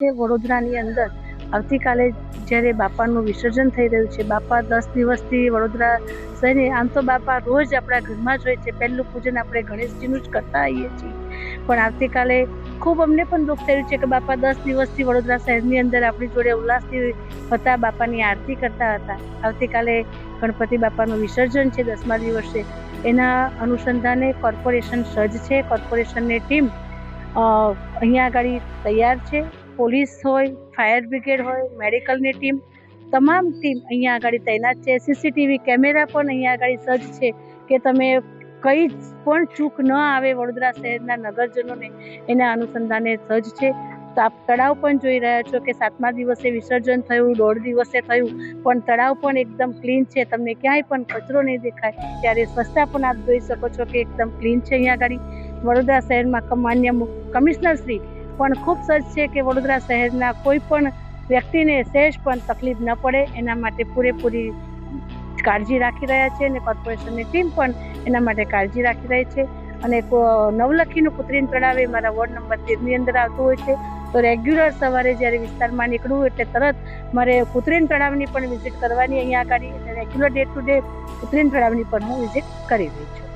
વડોદરાની અંદર આવતીકાલે જ્યારે બાપાનું વિસર્જન થઈ રહ્યું છે, બાપા 10 દિવસથી વડોદરા શહેરની, આમ તો બાપા રોજ આપણા ઘરમાં જ હોય છે, પહેલું પૂજન આપણે ગણેશજીનું જ કરતા આવીએ છીએ, પણ આવતીકાલે ખૂબ અમને પણ દુઃખ થયું છે કે બાપા 10 દિવસથી વડોદરા શહેરની અંદર આપણી જોડે ઉલ્લાસથી હતા, બાપાની આરતી કરતા હતા. આવતીકાલે ગણપતિ બાપાનું વિસર્જન છે 10મા દિવસે, એના અનુસંધાને કોર્પોરેશન સજ્જ છે. કોર્પોરેશનની ટીમ અહીંયા આગળ તૈયાર છે. પોલીસ હોય, ફાયર બ્રિગેડ હોય, મેડિકલની ટીમ, તમામ ટીમ અહીંયા આગળ તૈનાત છે. સીસીટીવી કેમેરા પણ અહીંયા આગળ સજ્જ છે કે તમે કંઈ પણ ચૂક ન આવે વડોદરા શહેરના નગરજનોને, એના અનુસંધાને સજ્જ છે. તો આપ તળાવ પણ જોઈ રહ્યા છો કે 7મા દિવસે વિસર્જન થયું, 1.5 દિવસે થયું, પણ તળાવ પણ એકદમ ક્લીન છે, તમને ક્યાંય પણ કચરો નહીં દેખાય. ત્યારે સ્વચ્છતા પણ આપ જોઈ શકો છો કે એકદમ ક્લીન છે અહીંયા આગળ. વડોદરા શહેરમાં માન્ય કમિશનર શ્રી પણ ખૂબ સજ્જ છે કે વડોદરા શહેરના કોઈ પણ વ્યક્તિને સહેજ પણ તકલીફ ન પડે એના માટે પૂરેપૂરી કાળજી રાખી રહ્યા છે, અને કોર્પોરેશનની ટીમ પણ એના માટે કાળજી રાખી રહી છે. અને નવલખીનું કૃત્રિમ તળાવ એ મારા વોર્ડ નંબર 13ની અંદર આવતું હોય છે, તો રેગ્યુલર સવારે જ્યારે વિસ્તારમાં નીકળવું એટલે તરત મારે કૃત્રિમ તળાવની પણ વિઝિટ કરવાની અહીંયા આગળ, રેગ્યુલર ડે ટુ ડે કૃત્રિમ તળાવની પણ હું વિઝિટ કરી રહી છું.